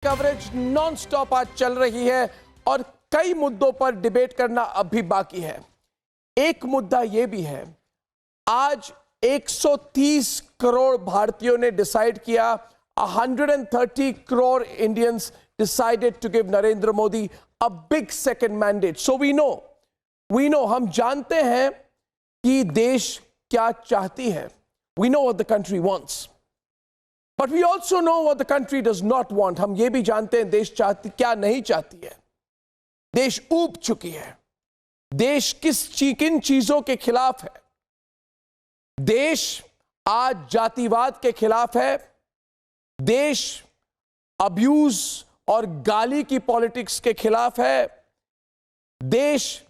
Coverage non stop आज चल रही है और कई मुद्दों पर डिबेट करना अब भी बाकी है। एक मुद्दा यह भी है, आज 130 करोड़ भारतीयों ने डिसाइड किया, 130 crore Indians decided to give Narendra Modi a big second mandate. So we know हम जानते हैं कि देश क्या चाहती है। We know what the country wants, but we also know what the country does not want. हम ये भी जानते हैं देश क्या नहीं चाहती है। देश ऊब चुकी है। देश किन चीजों के खिलाफ है? देश आज जातिवाद के खिलाफ है। देश अब्यूज और गाली की पॉलिटिक्स के खिलाफ है। देश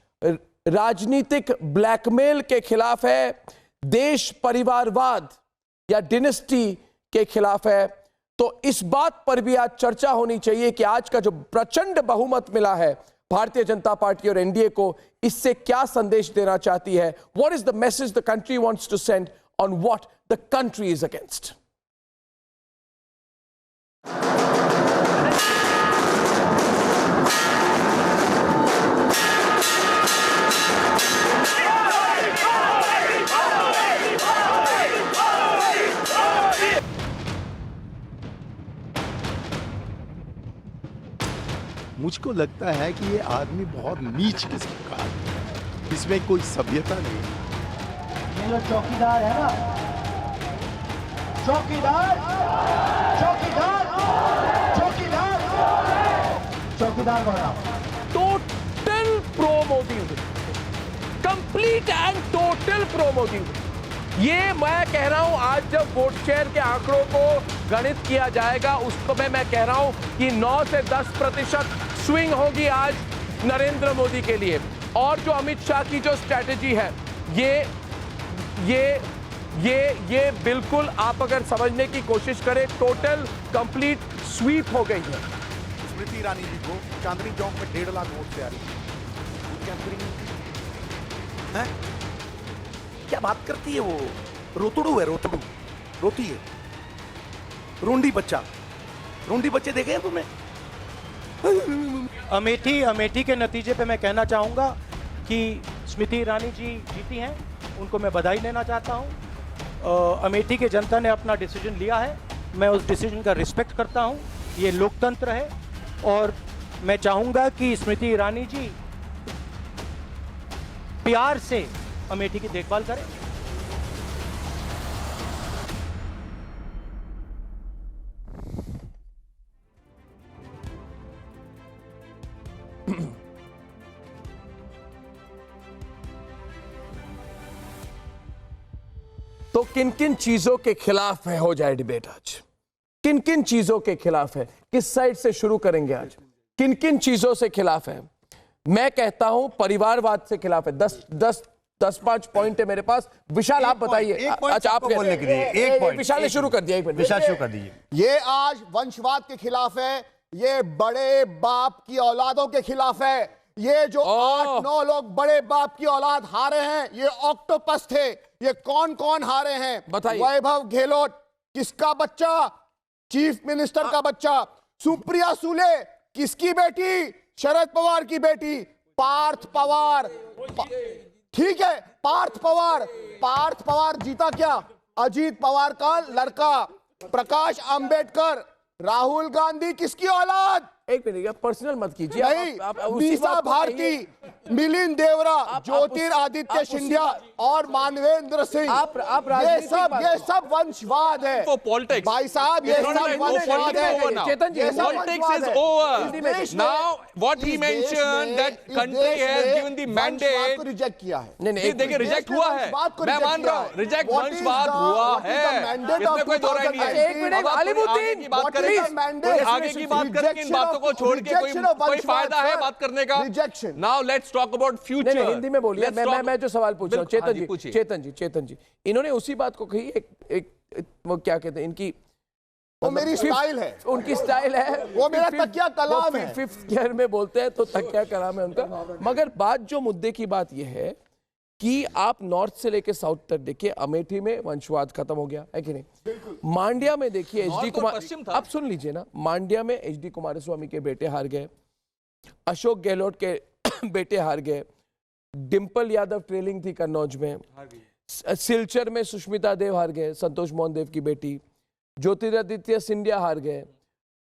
राजनीतिक ब्लैकमेल के खिलाफ है। देश परिवारवाद या डिनेस्टी के खिलाफ है। तो इस बात पर भी आज चर्चा होनी चाहिए कि आज का जो प्रचंड बहुमत मिला है भारतीय जनता पार्टी और एनडीए को, इससे क्या संदेश देना चाहती है? What is the message the country wants to send on what the country is against? मुझको लगता है कि ये आदमी बहुत नीच किस्म का है, इसमें कोई सभ्यता नहीं। ये जो चौकीदार है ना, चौकीदार बना total pro Modi, complete and total pro Modi. ये मैं कह रहा हूं, आज जब वोट शेयर के आंकड़ों को गणित किया जाएगा, उसको मैं कह रहा हूं कि 9 से 10% स्विंग होगी आज नरेंद्र मोदी के लिए। और जो अमित शाह की जो स्ट्रैटेजी है, ये बिल्कुल आप अगर समझने की कोशिश करें, टोटल कंप्लीट स्वीप हो गई है। स्मृति ईरानी जी को चांदनी चौक में 1.5 लाख वोट से आ रही है। क्या बात करती है वो? रोतड़ू है, रोती है। रोंडी बच्चे देखे हैं तुमने? अमेठी के नतीजे पे मैं कहना चाहूंगा कि स्मृति ईरानी जी जीती हैं, उनको मैं बधाई देना चाहता हूं। अमेठी के जनता ने अपना डिसीजन लिया है, मैं उस डिसीजन का रिस्पेक्ट करता हूं। ये लोकतंत्र है और मैं चाहूंगा कि स्मृति ईरानी जी प्यार से अमेठी की देखभाल करें। तो किन किन चीजों के खिलाफ है, हो जाए डिबेट आज। किन किन चीजों के खिलाफ है, किस साइड से शुरू करेंगे आज? किन किन चीजों से खिलाफ है? मैं कहता हूं परिवारवाद से खिलाफ है। 10-5 पॉइंट है मेरे पास। विशाल आप बताइए। अच्छा, आप बोलने के लिए एक पॉइंट। विशाल ने शुरू कर दिया। एक मिनट विशाल शुरू कर दीजिए। ये आज वंशवाद के खिलाफ है। ये बड़े बाप की औलादों के खिलाफ है। ये जो 8-9 लोग बड़े बाप की औलाद हारे हैं, ये ऑक्टोपस थे। ये कौन कौन हारे हैं बताइए। वैभव गहलोत किसका बच्चा? चीफ मिनिस्टर का बच्चा। सुप्रिया सुले किसकी बेटी? शरद पवार की बेटी। पार्थ पवार, ठीक है, पार्थ पवार जीता क्या? अजीत पवार का लड़का। प्रकाश अंबेडकर। राहुल गांधी किसकी औलाद? एक मिनट, पर्सनल मत कीजिए। नहीं, मीसा भारती, मिलिंद देवरा, ज्योतिरादित्य सिंधिया और मानवेंद्र सिंह। ये सब वंशवाद है भाई साहब। ये सब वंशवाद है। चेतन जी, politics is over. Now what he mentioned that country has given the mandate को रिजेक्ट किया है। नहीं, देखिए रिजेक्ट हुआ है, मैं मान रहा हूँ रिजेक्ट वंशवाद हुआ है, इसमें कोई दो राय नहीं है। एक मिनट, अलीमुद्दीन, बात करें, आगे की बात करें, इन बातों को छोड़ के कोई फायदा है बात करने का? Now let's talk about future. Hindi में बोलिए। मैं जो सवाल पूछ रहा हूँ, चेतन जी, इन्होंने उसी बात को कही। एक वो क्या कहते हैं, इनकी वो मेरी स्टाइल है, उनकी स्टाइल है, वो मेरा तकिया कलाम है। 5th गियर में बोलते हैं तो तकिया कलाम है उनका। मगर बात जो मुद्दे की बात यह है कि आप नॉर्थ से लेके साउथ तक देखिए, अमेठी में वंशवाद खत्म हो गया है कि नहीं? मांड्या में देखिए एचडी कुमार, आप सुन लीजिए ना, मांड्या में एचडी कुमारस्वामी के बेटे हार गए, अशोक गहलोत के बेटे हार गए, डिंपल यादव ट्रेलिंग थी कन्नौज में, सिलचर में सुष्मिता देव हार गए, संतोष मोहन देव की बेटी, ज्योतिरादित्य सिंधिया हार गए,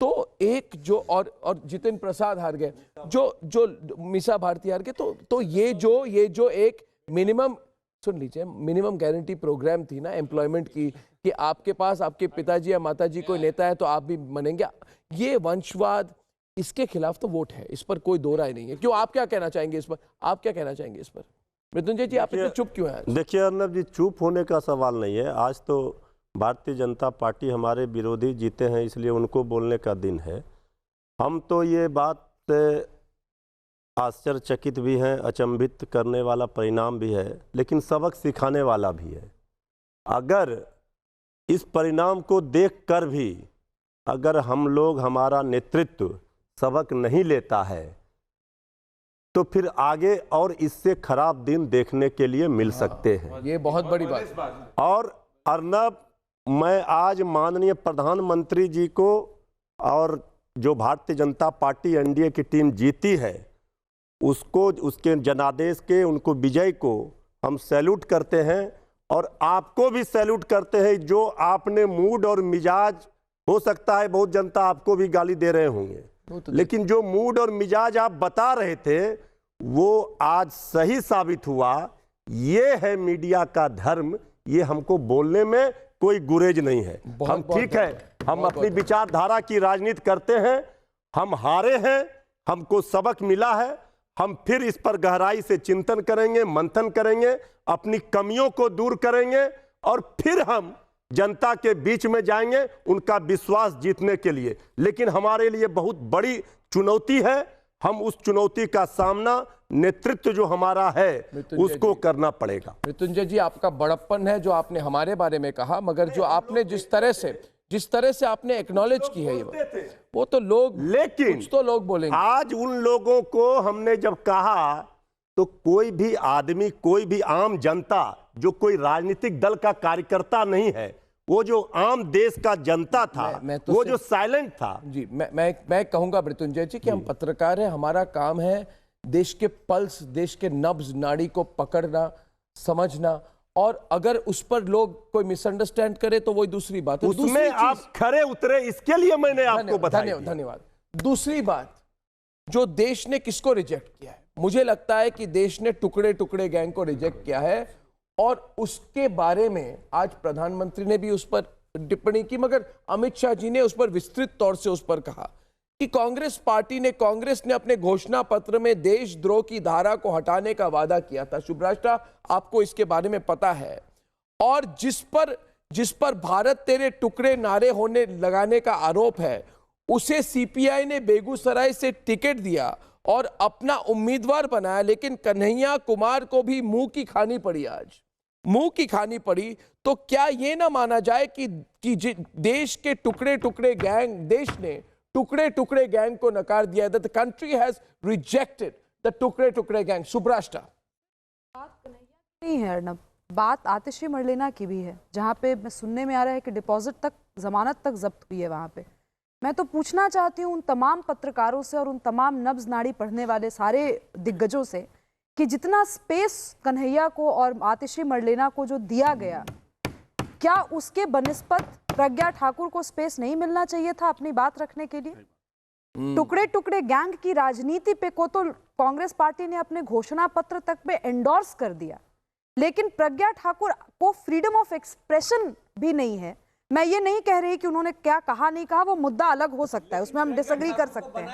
तो एक जो और जितिन प्रसाद हार गए, जो मीसा भारती हार गए, तो ये जो एक मिनिमम, सुन लीजिए, मिनिमम गारंटी प्रोग्राम थी ना एम्प्लॉयमेंट की, कि आपके पास आपके पिताजी या माताजी कोई नेता है तो आप भी बनेंगे, ये वंशवाद, इसके खिलाफ तो वोट है, इस पर कोई दो राय नहीं है। क्यों, आप क्या कहना चाहेंगे इस पर? आप क्या कहना चाहेंगे इस पर? मृत्युंजय जी, आप इतने चुप क्यों हैं? देखिए अर्नब जी, चुप होने का सवाल नहीं है। आज तो भारतीय जनता पार्टी, हमारे विरोधी जीते हैं, इसलिए उनको बोलने का दिन है। हम तो ये बात से आश्चर्यचकित भी हैं, अचंभित करने वाला परिणाम भी है, लेकिन सबक सिखाने वाला भी है। अगर इस परिणाम को देखकर भी अगर हम लोग, हमारा नेतृत्व सबक नहीं लेता है, तो फिर आगे और इससे खराब दिन देखने के लिए मिल सकते हैं। ये बहुत बड़ी बात। और अर्नब, मैं आज माननीय प्रधानमंत्री जी को और जो भारतीय जनता पार्टी एनडीए की टीम जीती है उसको, उसके जनादेश के, उनको विजय को हम सैल्यूट करते हैं, और आपको भी सैल्यूट करते हैं। जो आपने मूड और मिजाज, हो सकता है बहुत जनता आपको भी गाली दे रहे होंगे, लेकिन जो मूड और मिजाज आप बता रहे थे वो आज सही साबित हुआ। ये है मीडिया का धर्म, ये हमको बोलने में कोई गुरेज नहीं है। हम ठीक है, हम अपनी विचारधारा की राजनीति करते हैं, हम हारे हैं, हमको सबक मिला है, हम फिर इस पर गहराई से चिंतन करेंगे, मंथन करेंगे, अपनी कमियों को दूर करेंगे, और फिर हम जनता के बीच में जाएंगे उनका विश्वास जीतने के लिए। लेकिन हमारे लिए बहुत बड़ी चुनौती है, हम उस चुनौती का सामना, नेतृत्व जो हमारा है उसको करना पड़ेगा। मृत्युंजय जी, आपका बड़प्पन है जो आपने हमारे बारे में कहा, मगर जो आपने जिस तरह से आपने एक्नॉलेज की है ये, वो तो लोग, लेकिन कुछ तो लोग बोलेंगे। आज उन लोगों को हमने जब कहा तो कोई भी आदमी, कोई भी आम जनता, जो कोई राजनीतिक दल का कार्यकर्ता नहीं है, वो जो आम देश का जनता था, वो जो साइलेंट था। जी, मैं कहूंगा मृत्युंजय जी कि हम पत्रकार हैं, हमारा काम है देश के पल्स, देश के नब्ज नाड़ी को पकड़ना, समझना, और अगर उस पर लोग कोई मिसअंडरस्टैंड करे तो वही दूसरी बात है। उसमें आप खरे उतरे, इसके लिए मैंने आपको बताया। धन्यवाद। दूसरी बात, जो देश ने किसको रिजेक्ट किया है, मुझे लगता है कि देश ने टुकड़े टुकड़े गैंग को रिजेक्ट किया है, और उसके बारे में आज प्रधानमंत्री ने भी उस पर टिप्पणी की, मगर अमित शाह जी ने उस पर विस्तृत तौर से उस पर कहा कि कांग्रेस ने अपने घोषणा पत्र में देशद्रोह की धारा को हटाने का वादा किया था। शुभ्राष्टा, आपको इसके बारे में पता है, और जिस पर भारत तेरे टुकड़े नारे होने लगाने का आरोप है, उसे सीपीआई ने बेगूसराय से टिकट दिया और अपना उम्मीदवार बनाया, लेकिन कन्हैया कुमार को भी मुंह की खानी पड़ी। आज मुंह की खानी पड़ी, तो क्या यह ना माना जाए कि देश के टुकड़े टुकड़े गैंग, देश ने टुकड़े टुकड़े गैंग को नकार दिया, that the country has rejected the टुकड़े टुकड़े गैंग। सुब्राष्टा, बात नहीं है अर्नब, बात आतिशी मरलेना की भी है, जहां पे सुनने में आ रहा है कि डिपॉजिट तक, जमानत तक जब्त हुई है वहां पे। मैं तो पूछना चाहती हूँ उन तमाम पत्रकारों से और उन तमाम नब्ज नाड़ी पढ़ने वाले सारे दिग्गजों से कि जितना स्पेस कन्हैया को और आतिशी मरलेना को जो दिया गया, क्या उसके बनिस्बत प्रज्ञा ठाकुर को स्पेस नहीं मिलना चाहिए था अपनी बात रखने के लिए? टुकड़े टुकड़े गैंग की राजनीति पे को तो कांग्रेस पार्टी ने अपने घोषणा पत्र तक में एंडोर्स कर दिया, लेकिन प्रज्ञा ठाकुर को फ्रीडम ऑफ एक्सप्रेशन भी नहीं है। मैं ये नहीं कह रही कि उन्होंने क्या कहा नहीं कहा, वो मुद्दा अलग हो सकता है, उसमें हम डिसएग्री कर सकते हैं।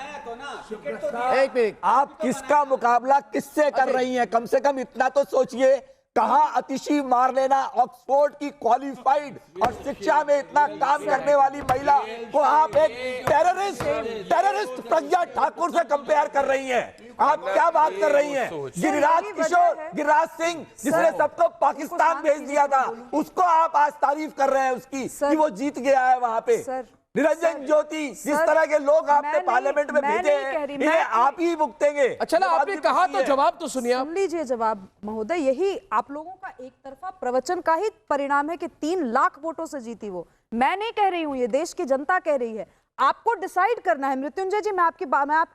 एक मिनट, आप किसका मुकाबला किससे कर रही हैं? कम से कम इतना तो सोचिए। कहा आतिशी मरलेना ऑक्सफोर्ड की क्वालिफाइड और शिक्षा में इतना काम करने वाली महिला को आप एक टेररिस्ट प्रज्ञा ठाकुर से कंपेयर कर रही हैं। आप क्या बात कर रही हैं? गिरिराज सिंह जिसने सबको पाकिस्तान भेज दिया था, उसको आप आज तारीफ कर रहे हैं उसकी कि वो जीत गया है वहां पे। निरंजन ज्योति, जिस तरह के लोग आपने पार्लियामेंट में भेजे हैं, इन्हें आप ही भुगतेंगे। अच्छा ना, आपने कहा तो जवाब तो सुनिए। सुन लीजिए जवाब महोदय। यही आप लोगों का एक तरफा प्रवचन का ही परिणाम है कि 3 लाख वोटों से जीती वो। मैं नहीं कह रही हूं, ये देश की जनता कह रही है। आपको डिसाइड करना है। मृत्युंजय जी, मैं आपके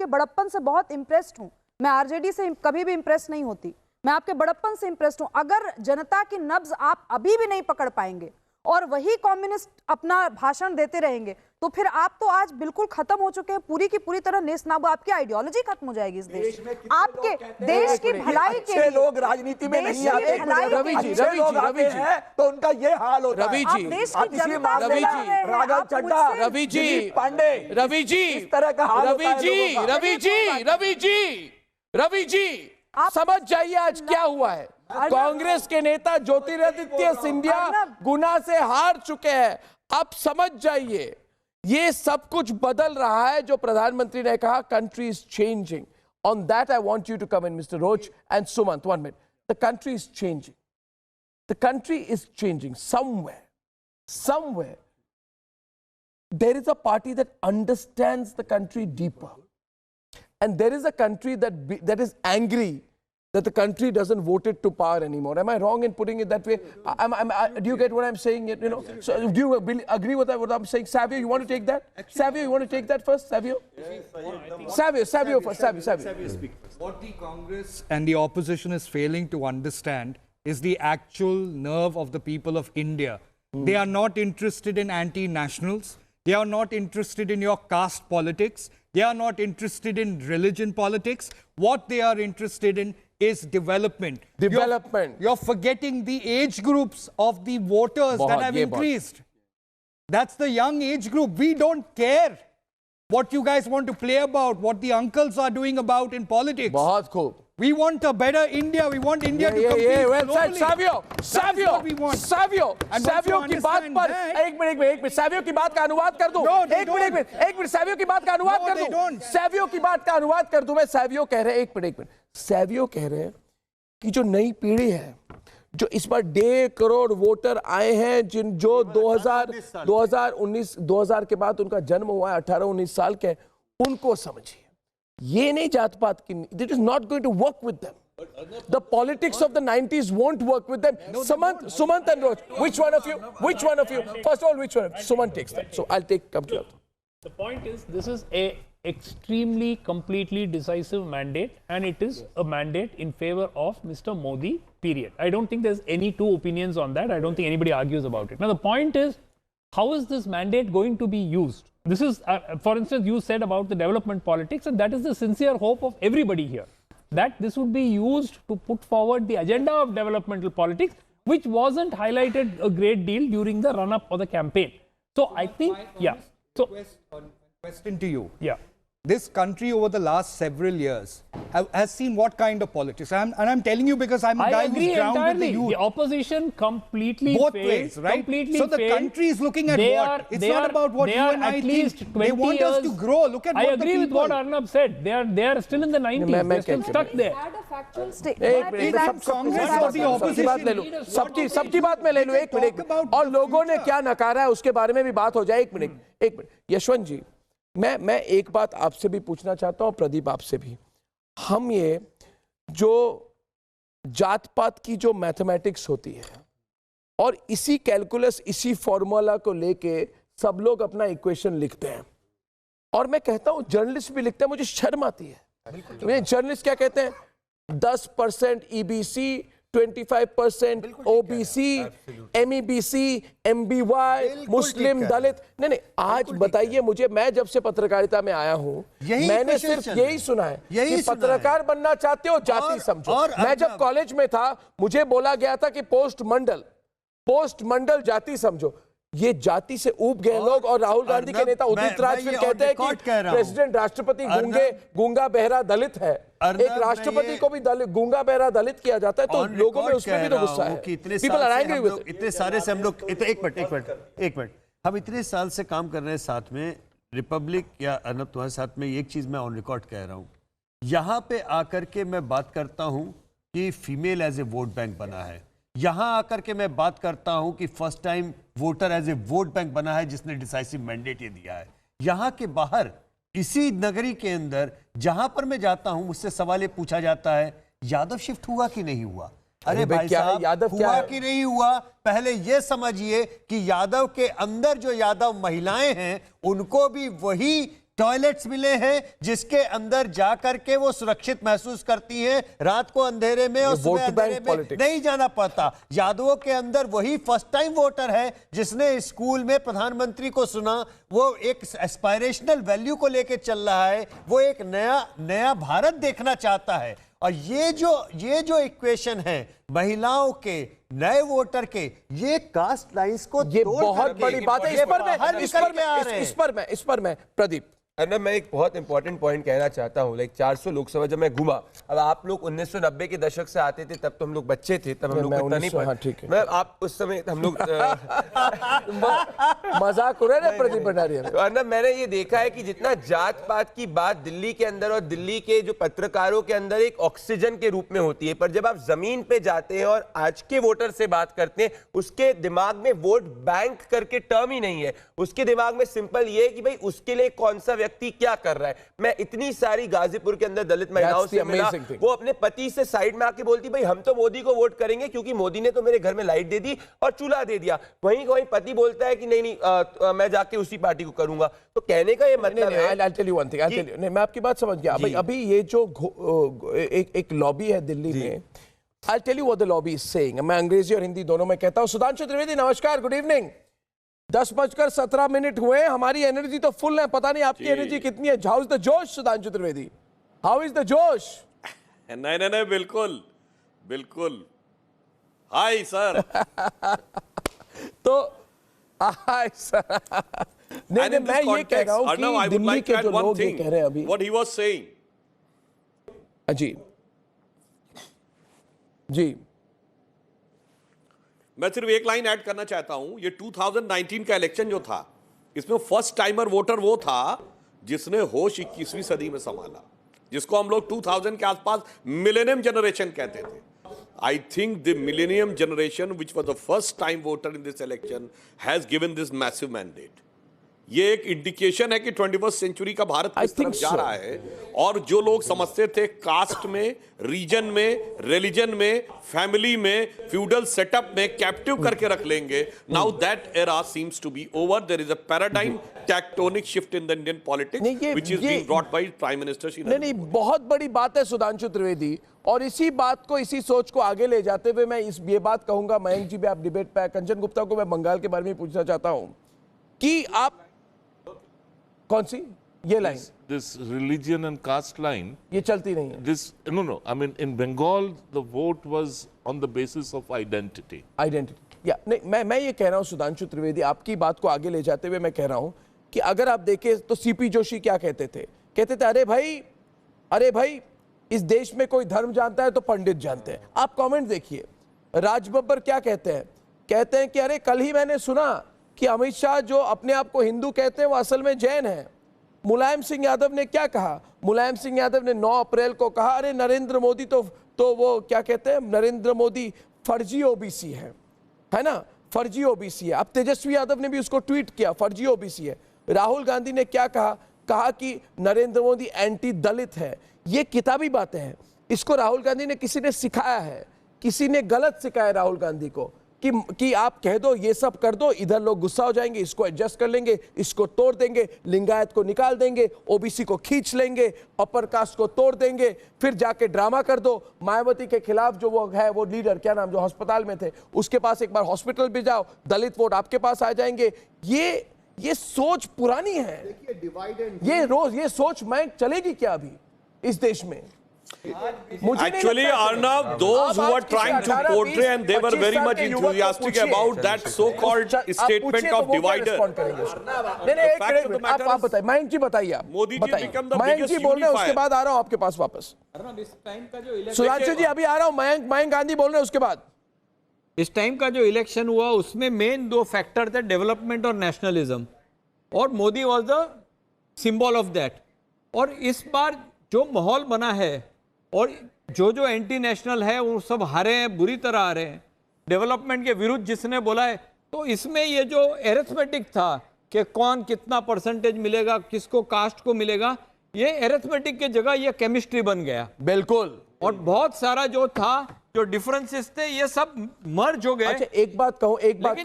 बड़प्पन से बहुत इंप्रेस्ड हूं। मैं आरजेडी से कभी भी इंप्रेस नहीं होती, मैं आपके बड़प्पन से इंप्रेस्ड हूं। अगर जनता की नब्ज आप अभी भी नहीं पकड़ पाएंगे और वही कम्युनिस्ट अपना भाषण देते रहेंगे, तो फिर आप तो आज बिल्कुल खत्म हो चुके हैं, पूरी की पूरी तरह नेस्तनाबूद। आपकी आइडियोलॉजी खत्म हो जाएगी इस देश में। आपके देश की भलाई के लिए लोग राजनीति में नहीं आते। रवि जी तो उनका ये हाल होता है। रवि जी, राघव चड्ढा, रवि जी, पांडे, रवि जी, इस तरह का हाल होता है लोगों का। रवि जी, समझ जाइए आज क्या हुआ है। कांग्रेस के नेता ज्योतिरादित्य सिंधिया गुना से हार चुके हैं। अब समझ जाइए, ये सब कुछ बदल रहा है। जो प्रधानमंत्री ने कहा, country is changing. On that I want you to come in, mister Roach and Sumant. 1 minute. The country is changing. The country is changing somewhere. There is a party that understands the country deeper. And there is a country that is angry that the country doesn't vote it to power anymore. Am I wrong in putting it that way? Do you get what I'm saying? You know. So do you agree with what I'm saying? Savio, you want to take that? Savio, you want to take that first? Savio first. Savio. What the Congress and the opposition is failing to understand is the actual nerve of the people of India. They are not interested in anti-nationals. They are not interested in your caste politics. They are not interested in religion politics. What they are interested in is development. You're forgetting the age groups of the voters that have increased. That's the young age group. We don't care what you guys want to play about, what the uncles are doing about in politics. बहुत खूब. We want a better India. We want India to compete well said, globally. Savio की बात पर एक minute Savio की बात का अनुवाद कर दूं। एक मिनट Savio की बात का अनुवाद कर दूं। Savio की बात का अनुवाद कर दूं मैं। Savio कह रहे हैं, एक मिनट Savio कह रहे हैं कि जो नई पीढ़ी है, जो इस बार 1.5 करोड़ वोटर आए हैं, जो 2000 के बाद उनका जन्म हुआ है, 18-19 साल के, उनको समझिए। ये नहीं जात पात की, it is not going to work with them. The politics of the 90s won't work with them. Sumant and Roach, which one of you? First of all, which one? Sumant takes that. So I'll come to you. The point is, this is a extremely, completely decisive mandate, and it is a mandate in favor of Mr. Modi, period. I don't think there's any two opinions on that. I don't think anybody argues about it. Now, the point is, how is this mandate going to be used? This is, for instance, you said about the development politics, and that is the sincere hope of everybody here, that this would be used to put forward the agenda of developmental politics, which wasn't highlighted a great deal during the run-up of the campaign. So I think, yeah. So, question to you. Yeah. This country over the last several years has seen what kind of politics? And I'm telling you because I'm a guy who's grounded with the youth. The opposition completely both failed, ways, right? Completely so the failed. country is looking at what? It's not about what you and I think. They want us to grow. Look at what the people... I agree with what Arnab said. They are still in the 90s. They're still stuck there. Congress or the opposition. सबकी बात में ले लो, एक minute, और लोगों ने क्या नकारा है उसके बारे में भी बात हो जाए। एक मिनट यशवंत जी, मैं एक बात आपसे भी पूछना चाहता हूं, प्रदीप आपसे भी। हम ये जो जात पात की जो मैथमेटिक्स होती है और इसी कैलकुलस, इसी फॉर्मूला को लेके सब लोग अपना इक्वेशन लिखते हैं, और मैं कहता हूं जर्नलिस्ट भी लिखते हैं, मुझे शर्म आती है। जर्नलिस्ट क्या कहते हैं? 10% EBC, 25% OBC, MEBC, MBY, मुस्लिम, दलित। नहीं, आज बताइए मुझे, मैं जब से पत्रकारिता में आया हूं, मैंने सिर्फ यही सुना है कि पत्रकार बनना चाहते हो जाति समझो। मैं जब कॉलेज में था, मुझे बोला गया था कि पोस्ट मंडल जाति समझो। ये जाति से ऊब गए लोग, और राहुल गांधी के नेता उदित राज फिर कहते हैं कि प्रेसिडेंट, राष्ट्रपति गूंगा बहरा दलित है। एक राष्ट्रपति को भी गूंगा बहरा दलित किया जाता है, तो लोगों में उसमें भी तो गुस्सा है। People are angry with it. इतने सारे से हम लोग एक मिनट हम इतने साल से काम कर रहे हैं साथ में, रिपब्लिक या अर्नब तुम्हारे साथ में। एक चीज मैं ऑन रिकॉर्ड कह रहा हूं, यहां पे आकर के मैं बात करता हूं कि female as a vote bank बना है, यहां आकर के मैं बात करता हूं कि first time voter as a vote bank बना है, जिसने डिसाइसिव मैंडेट ये दिया है। यहां के बाहर इसी नगरी के अंदर जहां पर मैं जाता हूं, मुझसे सवाल ये पूछा जाता है, यादव शिफ्ट हुआ कि नहीं हुआ? अरे भाई साहब, यादव हुआ कि नहीं हुआ? पहले ये समझिए कि यादव के अंदर जो यादव महिलाएं हैं उनको भी वही टॉयलेट्स मिले हैं जिसके अंदर जाकर के वो सुरक्षित महसूस करती हैं, रात को अंधेरे में और सुबह अंधेरे में नहीं जाना पड़ता। यादवों के अंदर वही फर्स्ट टाइम वोटर है जिसने स्कूल में प्रधानमंत्री को सुना, वो एक एस्पायरेशनल वैल्यू को लेकर चल रहा है, वो एक नया भारत देखना चाहता है। और ये जो इक्वेशन है महिलाओं के, नए वोटर के, ये कास्ट लाइंस को ये बहुत बड़ी बात है। इस पर मैं प्रदीप अर्नब, मैं एक बहुत इंपॉर्टेंट पॉइंट कहना चाहता हूँ। लाइक 400 लोकसभा जब मैं घूमा, अब आप लोग 1990 के दशक से आते थे, तब तो हम लोग बच्चे थे, तब हम लोग इतना नहीं पढ़ा। मैं आप उस समय हम लोग मजाक हो रहा है प्रदीप भंडारी। अर्नब, मैंने ये देखा है कि जितना जात पात की बात दिल्ली के अंदर और दिल्ली के जो पत्रकारों के अंदर एक ऑक्सीजन के रूप में होती है, पर जब आप जमीन पे जाते हैं और आज के वोटर से बात करते हैं, उसके दिमाग में वोट बैंक करके टर्म ही नहीं है। उसके दिमाग में सिंपल ये है कि भाई उसके लिए कौन सा व्यक्ति क्या कर रहा है। मैं इतनी सारी गाजीपुर के अंदर दलित महिलाओं से मिला, वो अपने पति से साइड में आके बोलती भाई हम तो मोदी को वोट करेंगे क्योंकि मोदी ने तो मेरे घर में लाइट दे दी और चूल्हा दे दिया। वहीं कोई पति बोलता है कि नहीं मैं जाके उसी पार्टी को करूंगा। तो कहने का ये मतलब है, I'll tell you one thing, नहीं, मैं आपकी बात समझ गया। अभी ये जो एक लॉबी है दिल्ली में, I'll tell you what the lobby is saying। मैं अंग्रेजी और हिंदी दोनों में कहता हूं। सुधांशु त्रिवेदी नमस्कार, गुड इवनिंग। 10:17 हुए, हमारी एनर्जी तो फुल है, पता नहीं आपकी एनर्जी कितनी है। हाउ इज द जोश Sudhanshu Trivedi, how is the जोश? नहीं बिल्कुल बिल्कुल, हाय सर। तो हाय सर। नहीं, मैं ये कह रहा हूं कि दिल्ली के जो लोग ये कह रहे हैं अभी, व्हाट ही वाज सेइंग। जी मैं सिर्फ एक लाइन ऐड करना चाहता हूं। ये 2019 का इलेक्शन जो था, इसमें फर्स्ट टाइमर वोटर वो था जिसने होश 21वीं सदी में संभाला, जिसको हम लोग 2000 के आसपास मिलेनियम जनरेशन कहते थे। I think the millennium generation, which was the first time voter in this election, has given this massive mandate. ये एक इंडिकेशन है कि 21st सेंचुरी का भारत किस तरफ जा रहा है। और जो लोग समझते थे कास्ट में, रीजन में, रिलीजन में, फैमिली में, फ्यूडल सेटअप में कैप्टिव करके रख लेंगे, now that era seems to be over. There is a paradigm tectonic shift in the Indian politics which is being brought by prime minister Shri Narendra Modi. नहीं, बहुत बड़ी बात है सुधांशु त्रिवेदी, और इसी बात को, इसी सोच को आगे ले जाते हुए मैं ये बात कहूंगा। मयंक जी भी आप डिबेट पे, कंचन गुप्ता को मैं बंगाल के बारे में पूछना चाहता हूं कि आप कौन सी ये line, this religion and caste line, ये चलती नहीं है। this no I mean in Bengal the vote was on the basis of identity या नहीं, मैं ये कह रहा हूं सुधांशु त्रिवेदी, आपकी बात को आगे ले जाते हुए मैं कह रहा हूं कि अगर आप देखें तो सीपी जोशी क्या कहते थे, अरे भाई इस देश में कोई धर्म जानता है तो पंडित जानते हैं। आप कमेंट देखिए, राज बब्बर क्या कहते हैं कि अरे कल ही मैंने सुना कि अमित शाह जो अपने आप को हिंदू कहते हैं वो असल में जैन है। मुलायम सिंह यादव ने क्या कहा? मुलायम सिंह यादव ने 9 अप्रैल को कहा अरे नरेंद्र मोदी तो वो क्या कहते हैं, नरेंद्र मोदी फर्जी ओबीसी है ना, फर्जी ओबीसी है। अब तेजस्वी यादव ने भी उसको ट्वीट किया, फर्जी ओबीसी है। राहुल गांधी ने क्या कहा कि नरेंद्र मोदी एंटी दलित है। ये किताबी बातें हैं, इसको राहुल गांधी ने किसी ने सिखाया है, किसी ने गलत सिखाया राहुल गांधी को कि आप कह दो, ये सब कर दो, इधर लोग गुस्सा हो जाएंगे, इसको एडजस्ट कर लेंगे, इसको तोड़ देंगे, लिंगायत को निकाल देंगे, ओबीसी को खींच लेंगे, अपर कास्ट को तोड़ देंगे, फिर जाके ड्रामा कर दो। मायावती के खिलाफ जो वो लीडर, क्या नाम, जो अस्पताल में थे, उसके पास एक बार हॉस्पिटल भी जाओ, दलित वोट आपके पास आ जाएंगे। ये सोच पुरानी है, ये सोच मैं चलेगी क्या अभी इस देश में? Actually, Arnav, those who were trying to portray and they were very much enthusiastic about that so-called statement of divider. आप बताइए, मयंक जी बताइए, आप Modi ji become the Mayank ji biggest बोल रहे हैं, उसके unifier. बाद आ रहा हूं आपके पास वापस। सुधांशु जी अभी आ रहा हूं, मयंक गांधी बोल रहे हैं, उसके बाद। इस टाइम का जो इलेक्शन हुआ उसमें मेन 2 फैक्टर थे, डेवलपमेंट और नेशनलिज्म, और Modi was the symbol of that. और इस बार जो माहौल बना है और जो एंटी नेशनल है वो सब हारे हैं, बुरी तरह आ रहे हैं। डेवलपमेंट के विरुद्ध जिसने बोला है, तो इसमें ये जो एरिथमेटिक था कि कौन कितना परसेंटेज मिलेगा, किसको कास्ट को मिलेगा, ये एरिथमेटिक की जगह ये केमिस्ट्री बन गया। बिल्कुल। और बहुत सारा जो था, जो डिफरेंसेस थे, ये सब मर्ज हो गए। अच्छा एक बात कहूं, एक बात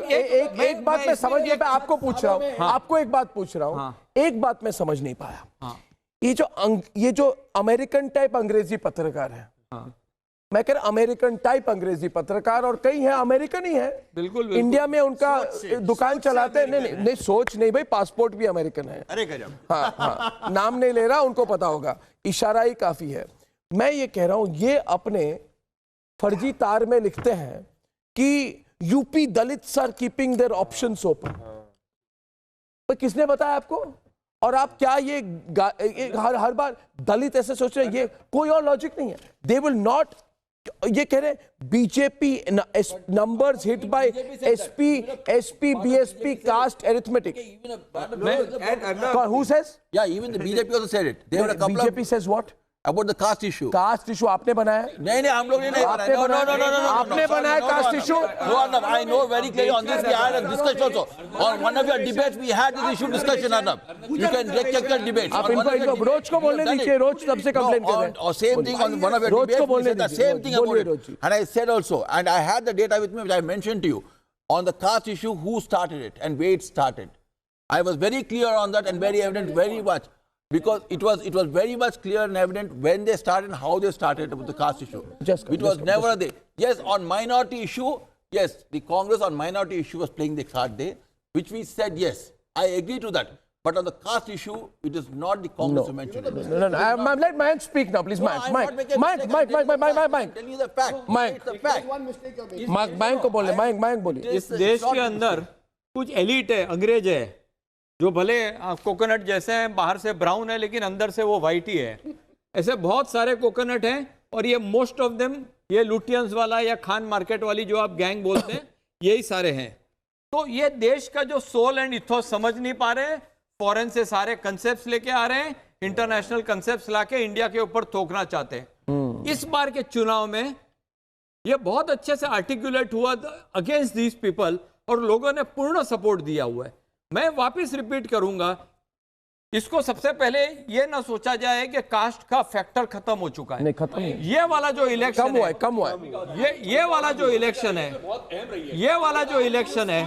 मैं समझ नहीं पाया, आपको पूछ रहा हूं, आपको एक बात पूछ रहा हूं, एक बात मैं समझ नहीं पाया। ये जो अमेरिकन टाइप अंग्रेजी पत्रकार है, मैं कह रहा अमेरिकन टाइप अंग्रेजी पत्रकार, और कई है अमेरिकन ही है, बिल्कुल इंडिया में उनका दुकान चलाते हैं। नहीं सोच नहीं भाई, पासपोर्ट भी अमेरिकन है। अरे गजब। हाँ, नाम नहीं ले रहा, उनको पता होगा, इशारा ही काफी है। मैं ये कह रहा हूं, ये अपने फर्जी तार में लिखते हैं कि UP Dalits are keeping their options open. तो किसने बताया आपको? और आप क्या ये हर बार दलित ऐसे सोच रहे हैं? ये कोई और लॉजिक नहीं है। दे विल नॉट, ये कह रहे हैं BJP numbers hit by SP BSP caste arithmetic. Who says? Yeah, even the BJP also said it. They were a couple BJP says what? about the caste issue. Caste issue आपने बनाया? नहीं नहीं, हम लोग ने नहीं बनाया। आपने बनाया caste issue? No, Arnab, I know very clearly on this. We had a discussion also. On one of your debates, we had this issue discussion, Arnab. You can check your debates. आप इनको रोज को बोलने दीजिए, रोज तब से complain कर रहे हैं। Or same thing on one of your debates, we said the same thing about it. And I said also, and I had the data with me, which I mentioned to you, on the caste issue, who started it and where it started. I was very clear on that and very evident, very much. Because it was very much clear and evident when they started and how they started with the caste issue. It was never there. Yes, on minority issue, yes, the Congress on minority issue was playing the card there, which we said yes, I agree to that. But on the caste issue, it is not the Congress who mentioned it. No. Let Mayank speak now, please. Mayank. Tell you the fact. Mayank. It's the fact. Mayank को बोले, Mayank बोलिए। इस देश के अंदर कुछ elite है, अंग्रेज है, जो भले कोकोनट जैसे हैं, बाहर से ब्राउन है लेकिन अंदर से वो वाइट ही है। ऐसे बहुत सारे कोकोनट हैं, और ये मोस्ट ऑफ देम, ये लुटियंस वाला या खान मार्केट वाली जो आप गैंग बोलते हैं, यही सारे हैं। तो ये देश का जो सोल एंड इथोस समझ नहीं पा रहे हैं, फॉरेन से सारे कंसेप्ट लेके आ रहे हैं, इंटरनेशनल कंसेप्ट लाके इंडिया के ऊपर थोकना चाहते हैं। इस बार के चुनाव में ये बहुत अच्छे से आर्टिकुलेट हुआ अगेंस्ट दीज पीपल, और लोगों ने पूर्ण सपोर्ट दिया हुआ है। मैं वापस रिपीट करूंगा, इसको सबसे पहले ये ना सोचा जाए कि कास्ट का फैक्टर खत्म हो चुका है। नहीं, खत्म नहीं। ये वाला जो इलेक्शन कम हुआ है। ये वाला जो इलेक्शन है, ये वाला जो इलेक्शन है,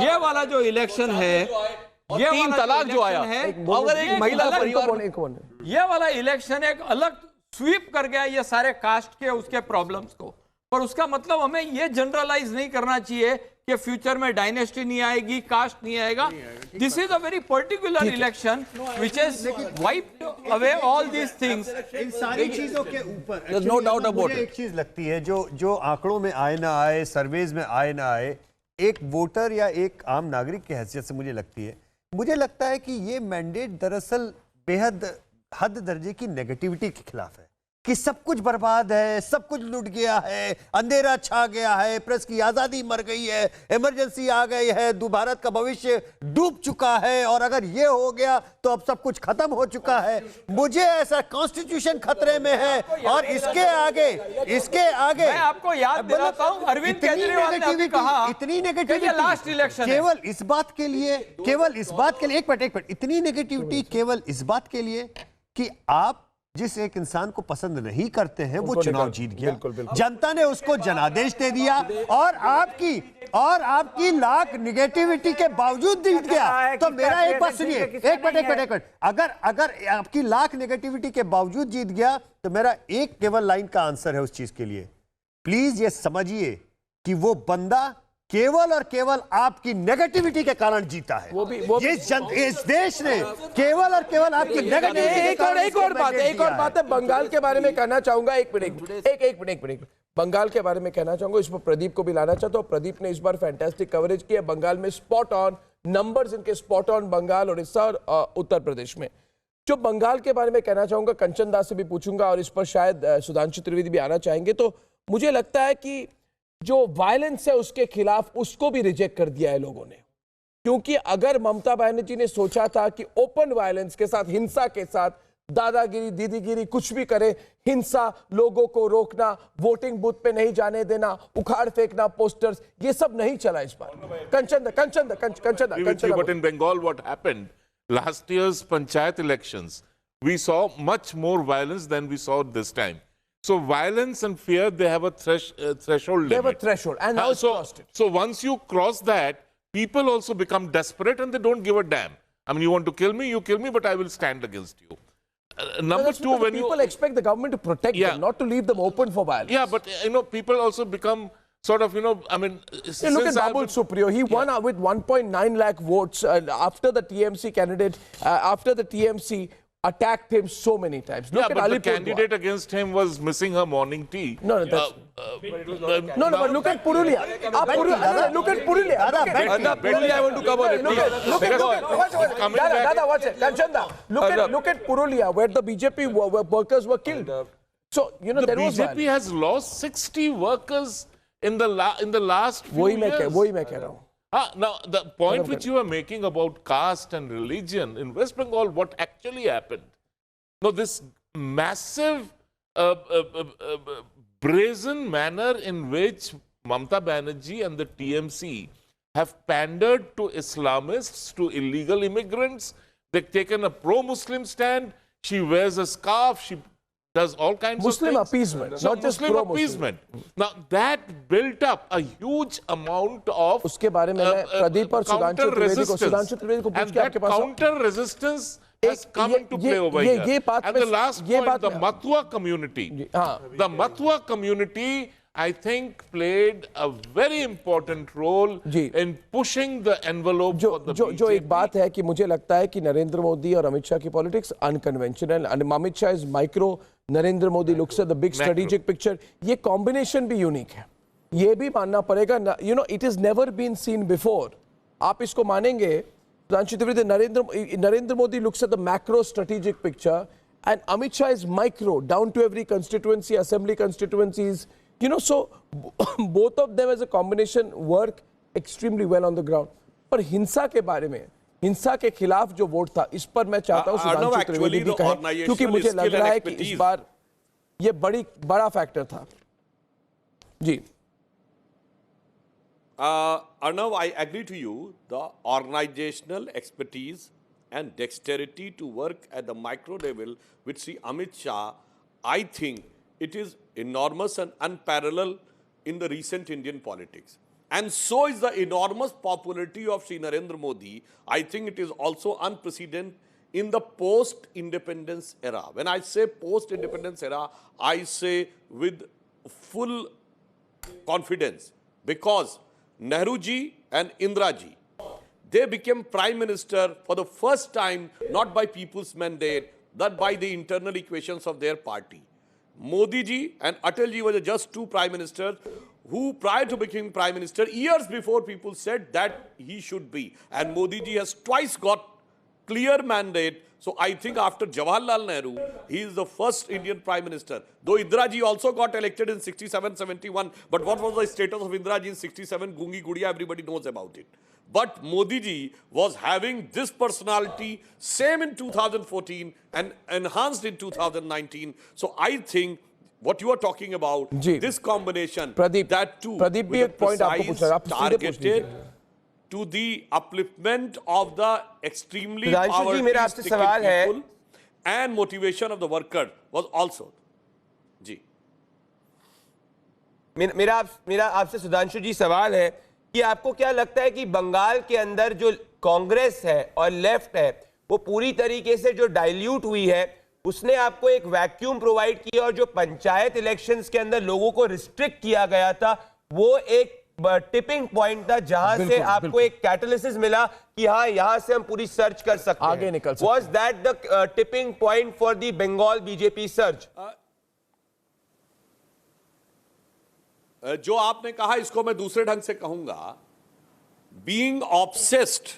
ये वाला जो इलेक्शन है, ये तीन तलाक जो आया है, अगर एक महिला परिवार, ये वाला इलेक्शन एक अलग स्वीप कर गया ये सारे कास्ट के उसके प्रॉब्लम्स को। पर उसका मतलब हमें ये जनरलाइज नहीं करना चाहिए कि फ्यूचर में डायनेस्टी नहीं आएगी, कास्ट नहीं आएगा। This is a very particular election which has wiped away all these things. इन सारी चीजों के ऊपर There's no doubt about it. एक चीज लगती है, जो आंकड़ों में आए ना आए, सर्वेज में आए ना आए, एक वोटर या एक आम नागरिक की हैसियत से मुझे लगती है, मुझे लगता है कि ये मैंडेट दरअसल बेहद हद दर्जे की नेगेटिविटी के खिलाफ है, कि सब कुछ बर्बाद है, सब कुछ लुट गया है, अंधेरा छा गया है, प्रेस की आजादी मर गई है, इमरजेंसी आ गई है, भारत का भविष्य डूब चुका है, और अगर ये हो गया तो अब सब कुछ खत्म हो चुका है। मुझे ऐसा कॉन्स्टिट्यूशन खतरे में है, और इसके आगे मैं आपको याद दिलाता हूं, अरविंद केजरीवाल ने अभी कहा इतनी नेगेटिविटी लास्ट इलेक्शन केवल इस बात के लिए, एक मिनट, इतनी नेगेटिविटी केवल इस बात के लिए कि आप जिस एक इंसान को पसंद नहीं करते हैं वो चुनाव जीत गया, जनता ने उसको जनादेश दे दिया, और आपकी लाख निगेटिविटी के बावजूद जीत गया। तो मेरा एक बात सुनिए, एक मिनट, अगर आपकी लाख नेगेटिविटी के बावजूद जीत गया, तो मेरा एक केवल लाइन का आंसर है उस चीज के लिए, प्लीज ये समझिए कि वो बंदा केवल और केवल आपकी नेगेटिविटी के कारण जीता है। इस देश ने केवल और केवल आपकी नेगेटिविटी। एक और बात है, बंगाल के बारे में कहना चाहूंगा। एक मिनट, बंगाल के बारे में कहना चाहूंगा, इस पर प्रदीप को भी लाना चाहता हूं। प्रदीप ने इस बार फैंटास्टिक कवरेज किया बंगाल में, स्पॉट ऑन नंबर्स इनके स्पॉट ऑन, बंगाल, उड़ीसा और उत्तर प्रदेश में। जो बंगाल के बारे में कहना चाहूंगा, कंचन दास से भी पूछूंगा, और इस पर शायद सुधांशु त्रिवेदी भी आना चाहेंगे। तो मुझे लगता है कि जो वायलेंस है उसके खिलाफ, उसको भी रिजेक्ट कर दिया है लोगों ने, क्योंकि अगर ममता बनर्जी ने सोचा था कि ओपन वायलेंस के साथ, हिंसा के साथ दादागिरी दीदीगिरी कुछ भी करे, हिंसा, लोगों को रोकना, वोटिंग बूथ पे नहीं जाने देना, उखाड़ फेंकना पोस्टर्स, ये सब नहीं चला इस बार। कंचन But in Bengal, what happened last year's panchayat elections, we saw much more violence than we saw this time. So violence and fear, they have a threshold limit. They have a threshold, and now it's crossed it. So once you cross that, people also become desperate and they don't give a damn. I mean, you want to kill me, you kill me, but I will stand against you. Number two, when people expect the government to protect them, not to leave them open for violence. Yeah, but people also become sort of, I mean, look at Babul Supriyo. He won with 1.9 lakh votes after the TMC candidate, after the TMC attacked him so many times. Look at but the Alipur candidate against him was missing her morning tea. No, that's... but look at Purulia. Look at Purulia. Purulia, I want to cover it. Dada, watch it. Kanchanda, look at Purulia, where the BJP workers were killed. So, there was BJP has lost 60 workers in the last few years. वही मैं कह रहा हूँ. Now, the point which you are making about caste and religion, in West Bengal, what actually happened? Now, this massive, brazen manner in which Mamata Banerjee and the TMC have pandered to Islamists, to illegal immigrants. They've taken a pro-Muslim stand. She wears a scarf. She does all kinds Muslim of things. appeasement, So not just Muslim pro-Muslim. appeasement. Now, that built up a huge amount of उसके बारे में मैं प्रदीप और सुधांशु त्रिवेदी को पूछ के आपके पास counter resistance has come into play over here. And the last point, the Mathua community. The Mathua community, I think, played a very important role in pushing the envelope for the BJP. जो एक बात है कि मुझे लगता है कि नरेंद्र मोदी और अमित शाह की politics unconventional, Amit Shah is micro, Narendra Modi looks at the big strategic picture. ये कॉम्बिनेशन भी यूनिक है, ये भी मानना पड़ेगा. It is never been seen before. आप इसको मानेंगे? Narendra Modi looks at the macro strategic picture and Amit Shah is micro, down to every constituency, assembly constituencies. So both of them as a combination work extremely well on the ground. पर हिंसा के बारे में, हिंसा के खिलाफ जो वोट था, इस पर मैं चाहता हूं सुधांशु त्रिवेदी भी कहे, क्योंकि मुझे लग रहा है कि इस बार ये बड़ा फैक्टर था. जी. Arnav, I agree to you. The organizational expertise and dexterity to work at the micro level with Sri Amit Shah, I think it is enormous and unparalleled in the recent Indian politics. And so is the enormous popularity of Sri Narendra Modi. I think it is also unprecedented in the post-independence era. When I say post-independence era, I say with full confidence, because Nehru ji and Indira ji, they became prime minister for the first time, not by people's mandate, but by the internal equations of their party. Modi ji and Atal ji were just two prime ministers who, prior to becoming prime minister, years before, people said that he should be. And Modi ji has twice got clear mandate. So I think after Jawaharlal Nehru, he is the first Indian Prime Minister. Though Indira ji also got elected in 67, 71. But what was the status of Indira ji in 67? Gungi Gudiya, everybody knows about it. But Modi ji was having this personality, same in 2014 and enhanced in 2019. So I think what you are talking about, this combination, that too, Pradeep with a precise, targeted, to the upliftment of the extremely powerful people and motivation of the worker was also. जी. मेरा आपसे सुधांशु जी सवाल है कि आपको क्या लगता है कि बंगाल के अंदर जो कांग्रेस है और लेफ्ट है वो पूरी तरीके से जो डाइल्यूट हुई है, उसने आपको एक वैक्यूम प्रोवाइड किया, और जो पंचायत इलेक्शंस के अंदर लोगों को रिस्ट्रिक्ट किया गया था, वो एक टिपिंग पॉइंट था जहां से आपको एक कैटलिसिस मिला कि हाँ, यहां से हम पूरी सर्च कर सकते हैं. आगे निकल सकते हैं. Was that the tipping point for the Bengal BJP surge? जो आपने कहा इसको मैं दूसरे ढंग से कहूंगा. Being obsessed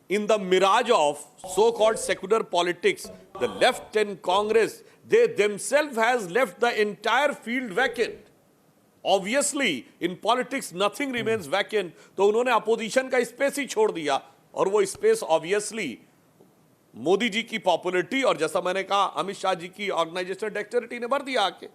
in the mirage of so-called secular politics, the left and Congress, they themselves has left the entire field vacant. Obviously, in politics nothing remains vacant. तो उन्होंने अपोजिशन का स्पेस ही छोड़ दिया, और वो स्पेस obviously मोदी जी की popularity और जैसा मैंने कहा अमित शाह जी की ऑर्गेनाइजेशन डेक्स्टरिटी ने भर दिया आके।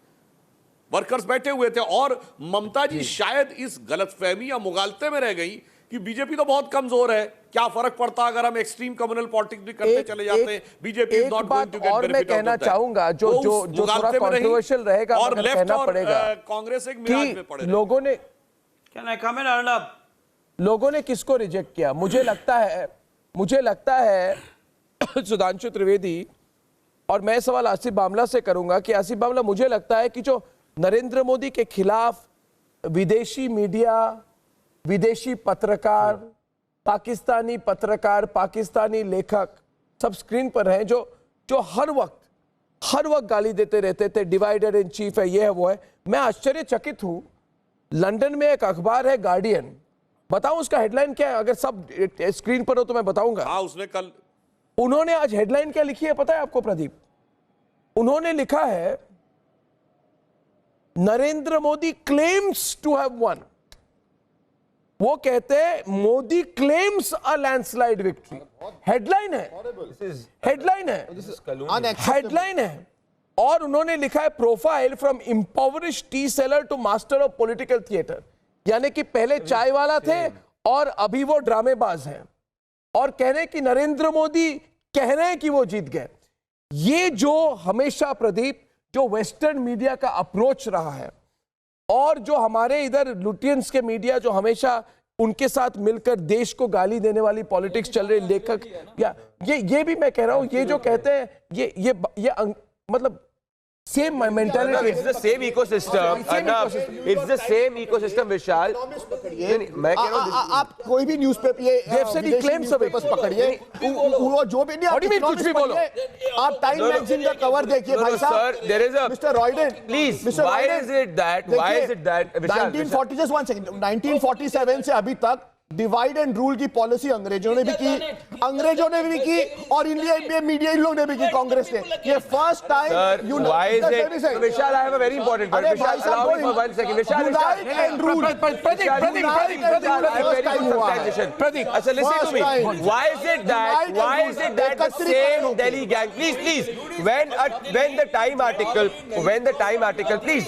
वर्कर्स बैठे हुए थे और ममता जी शायद इस गलतफहमी या मुगालते में रह गई कि बीजेपी तो बहुत कमजोर है, क्या फर्क पड़ता अगर हम एक्सट्रीम कम्युनल पॉलिटिक्स भी करते चले जाते हैं, BJP is not going to get benefit. मैं कहना चाहूंगा जो थोड़ा कंट्रोवर्शियल रहेगा, और लेफ्ट और कांग्रेस एक मिराज में पड़े। लोगों ने लोगों ने किसको रिजेक्ट किया? मुझे लगता है सुधांशु त्रिवेदी, और मैं सवाल आसिफ बामला से करूंगा कि आसिफ बामला, मुझे लगता है कि जो नरेंद्र मोदी के खिलाफ विदेशी मीडिया, विदेशी पत्रकार, पाकिस्तानी पत्रकार, पाकिस्तानी लेखक सब स्क्रीन पर हैं, जो हर वक्त गाली देते रहते थे, डिवाइडर इन चीफ है, ये है वो है। मैं आश्चर्यचकित हूं, लंदन में एक अखबार है गार्डियन, बताऊं उसका हेडलाइन क्या है? अगर सब स्क्रीन पर हो तो मैं बताऊंगा। हाँ, उन्होंने आज हेडलाइन क्या लिखी है पता है आपको प्रदीप? उन्होंने लिखा है Narendra Modi claims to have won. वो कहते हैं Modi claims a landslide victory. Headline है और उन्होंने लिखा है profile from impoverished tea seller to master of political theatre, यानी कि पहले चाय वाला थे और अभी वो ड्रामेबाज हैं, और कह रहे हैं कि नरेंद्र मोदी कह रहे हैं कि वो जीत गए। ये जो हमेशा प्रदीप जो वेस्टर्न मीडिया का अप्रोच रहा है, और जो हमारे इधर लुटियंस के मीडिया जो हमेशा उनके साथ मिलकर देश को गाली देने वाली पॉलिटिक्स चल रही, लेखक या ये भी मैं कह रहा हूं, ये जो कहते हैं ये मतलब same mentality, it's the same ecosystem, it's the same ecosystem Vishal. मैं कह रहा हूं आप कोई भी न्यूज़पेपर क्लेम्स पकड़िए, वो जो भी नहीं, कुछ भी बोलो, आप टाइम मैगजीन का कवर देखिए भाई साहब। There is a mister Roydon, please, why is it that 1940 just one second, 1947 से अभी तक डिवाइड एंड रूल की पॉलिसी अंग्रेजों ने भी की और इंडिया मीडिया इन लोग ने भी की, कांग्रेस ने। ये first time Vishal, I have a very important point. Vishal, allow me for 1 second. Vishal, and rule. अच्छा, listen to me. Why is it that the same Delhi gang, please, when the Time article, please,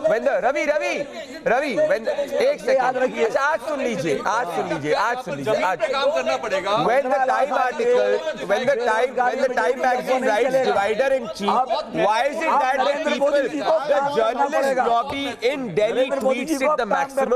when the Ravi, when एक second, अच्छा आज सुन लीजिए, काम करना पड़ेगा। When the Time magazine writes divider in chief, why is it that the journalist lobby in Delhi tweets it the maximum?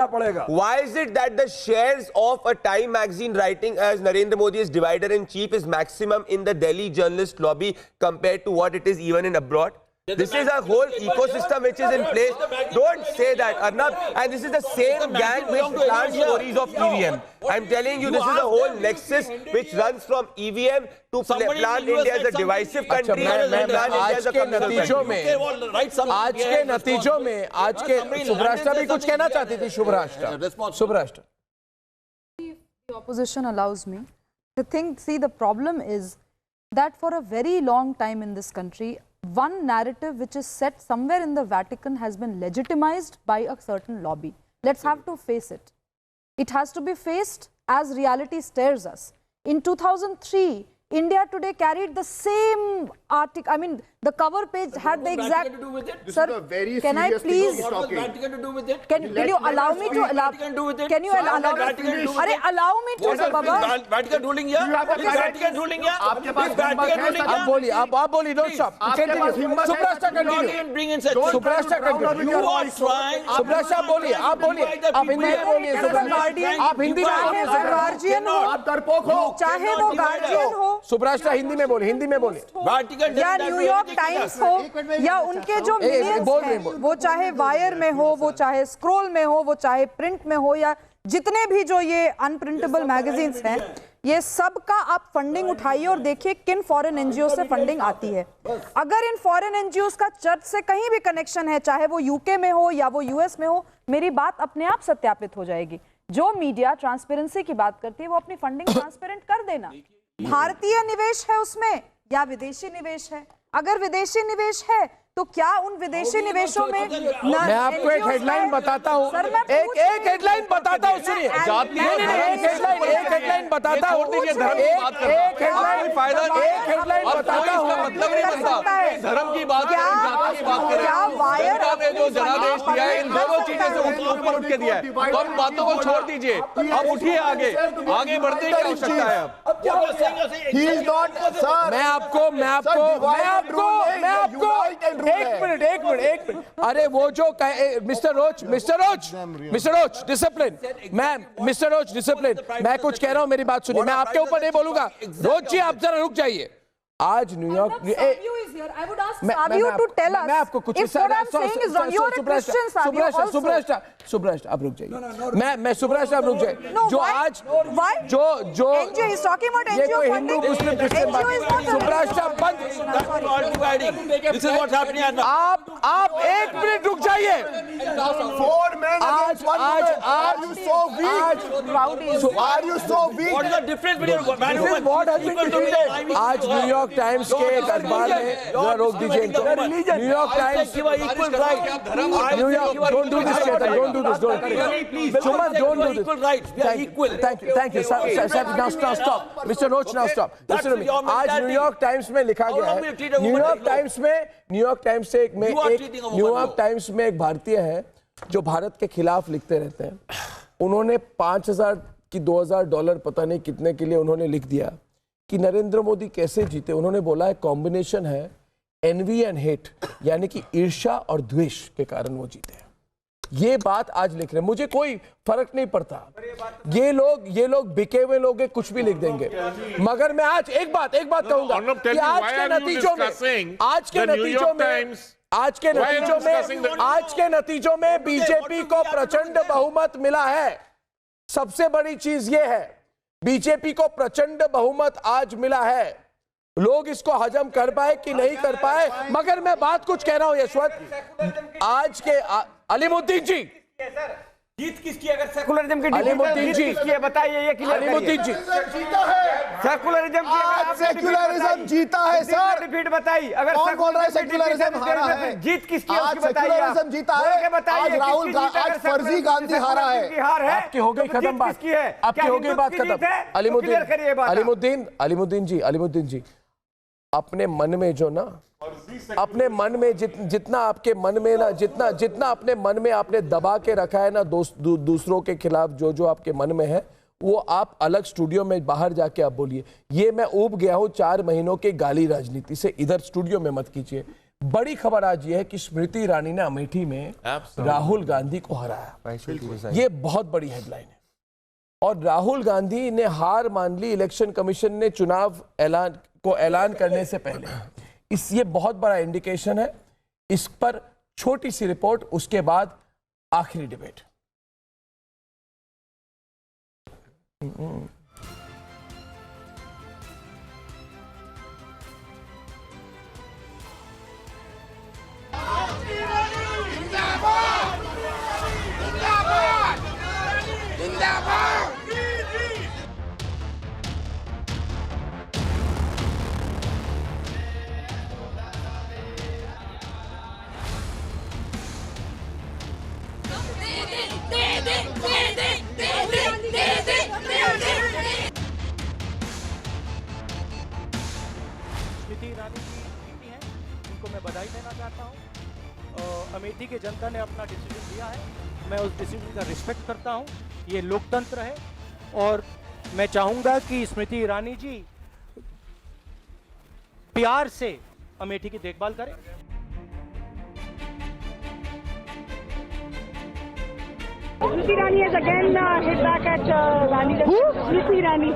Why is it that the shares of a Time magazine writing as Narendra Modi is divider in chief is maximum in the Delhi journalist lobby compared to what it is even in abroad? This is a whole ecosystem which is in place. Don't say that, Arnab. And this is the same gang which plans stories of EVM. I'm telling you, this is the whole nexus which runs from EVM to plan India as a divisive country and plan India as a communal country. आज के नतीजों में, आज के शुभराष्ट्र भी कुछ कहना चाहती थी। शुभराष्ट्र, The opposition allows me. The problem is that for a very long time in this country, one narrative which is set somewhere in the Vatican has been legitimized by a certain lobby. Let's have to face it. It has to be faced as reality stares us. In 2003, India Today carried the same article. I mean, the cover page had the exact. To do with it? Sir, can I please? Vatican to do with it? Can you allow me to allow? Can you allow me? Allow me to, sir, Baba. Vatican ruling here? Vatican ruling here? Vatican ruling here? आप बोलिए, don't stop. Subrashta continue. Subrashta continue. You are trying. Subrashta आप बोलिए. आप हिंदी में बोलिए, सुब्राष्ट्र. आप हिंदी में बोलिए, गार्जियन हो. आप डरपोक हो. चाहे वो गार्जियन हो. सुब्राष्ट्र हिंदी में बोलिए. Vatican या न्यूयॉर्क टाइम्स हो, या उनके जो मिलियंस हैं, वो चाहे वायर में हो, वो चाहे स्क्रोल में हो, वो चाहे प्रिंट में हो, या जितने भी जो ये अनप्रिंटेबल मैगजीन्स हैं, ये सब का आप फंडिंग उठाइए और देखिए किन फॉरेन एनजीओ से फंडिंग आती है। अगर इन फॉरेन एनजीओ का चर्च से कहीं भी कनेक्शन है, चाहे वो यूके में हो या वो यूएस में हो, मेरी बात अपने आप सत्यापित हो जाएगी। जो मीडिया ट्रांसपेरेंसी की बात करती है, वो अपनी फंडिंग ट्रांसपेरेंट कर देना। भारतीय निवेश है उसमें या विदेशी निवेश है? अगर विदेशी निवेश है तो क्या उन विदेशी निवेशों में मैं आपको एक हेडलाइन बताता हूँ, एक हेडलाइन बताता हूँ, सुनिए, एक हेडलाइन बताता हूँ, एक हेडलाइन बताता हूँ, मतलब नहीं बनता धर्म की बात ने जो जनादेश दिया है, इन दोनों चीजों से ऊपर उठ के दिया है, तो अब बातों को छोड़ दीजिए, अब उठिए, आगे बढ़ने की आवश्यकता है। अब मैं आपको एक मिनट, अरे वो जो मिस्टर रोच डिसिप्लिन, मिस्टर रोच डिसिप्लिन, मैं कुछ कह रहा हूं, मेरी बात सुनिए, मैं आपके ऊपर नहीं बोलूंगा, रोच जी आप जरा रुक जाइए। आज न्यूयॉर्क मैं आपको कुछ सुब्रष्ट आप रुक जाइए, मैं सुब्रष्ट आप रुक जाइए, जो आज जो ये कोई हिंदू मुस्लिम क्रिश्चियन सुब्रष्ट आप एक मिनट रुक जाइए। आज न्यूयॉर्क टाइम्स के एक अखबार में, जरा रोक दीजिए, New York times, don't do this, thank you, now stop mister Roach, now stop. आज न्यूयॉर्क टाइम्स में लिखा गया है, न्यूयॉर्क टाइम्स में एक भारतीय है जो भारत के खिलाफ लिखते रहते हैं, उन्होंने 5,000 की $2,000 पता नहीं कितने के लिए उन्होंने लिख दिया कि नरेंद्र मोदी कैसे जीते। उन्होंने बोला है कॉम्बिनेशन है एनवी एंड हेट, यानी कि ईर्ष्या और द्वेष के कारण वो जीते हैं। ये बात आज लिख रहे हैं, मुझे कोई फर्क नहीं पड़ता, ये लोग बिके हुए लोग हैं, कुछ भी लिख देंगे, मगर मैं आज एक बात कहूंगा कि आज के नतीजों में बीजेपी को प्रचंड बहुमत मिला है। सबसे बड़ी चीज ये है, बीजेपी को प्रचंड बहुमत आज मिला है। लोग इसको हजम कर पाए कि नहीं कर पाए, मगर मैं बात कुछ कह रहा हूं यशवंत, आज के अलीमुद्दीन जी, जीत किसकी, अगर सेकुलरिज्म की अलीमुद्दीन जी बताइए, ये अलीमुद्दीन जी, सेकुलरिज्म जीता है सर, रिपीट बताइए, अगर कौन बोल रहा है सेकुलरिज्म हारा है? जीत किसकी, आज सेकुलरिज्म जीता है, आज राहुल आज फर्जी गांधी हारा है। आपकी हो गई खत्म बात, आपकी हो गई बात खत्म। अलीमुद्दीन जी, अपने मन में जो ना, अपने मन में जितना आपके मन में ना, जितना अपने मन में आपने दबा के रखा है ना, दूसरों के खिलाफ जो आपके मन में है, वो आप अलग स्टूडियो में बाहर जाके आप बोलिए। ये मैं ऊब गया हूं 4 महीनों के गाली राजनीति से, इधर स्टूडियो में मत कीजिए। बड़ी खबर आज ये है कि स्मृति ईरानी ने अमेठी में राहुल गांधी को हराया, ये बहुत बड़ी हेडलाइन है। और राहुल गांधी ने हार मान ली, इलेक्शन कमीशन ने चुनाव ऐलान करने से पहले, ये बहुत बड़ा इंडिकेशन है। इस पर छोटी सी रिपोर्ट, उसके बाद आखिरी डिबेट। स्मृति ईरानी जी जीती हैं, उनको मैं बधाई देना चाहता हूँ। अमेठी की जनता ने अपना डिसीजन लिया है, मैं उस डिसीजन का रिस्पेक्ट करता हूँ, ये लोकतंत्र है। और मैं चाहूँगा कि स्मृति ईरानी जी प्यार से अमेठी की देखभाल करें। Smriti Irani has again hit back at Rani. Smriti Irani.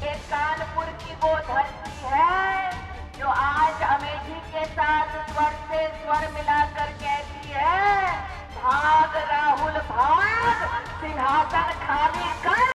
ये कानपुर की वो धरती है जो आज अमेठी के साथ स्वर से स्वर मिलाकर कहती है, भाग राहुल भाग, सिंहासन खाली कर,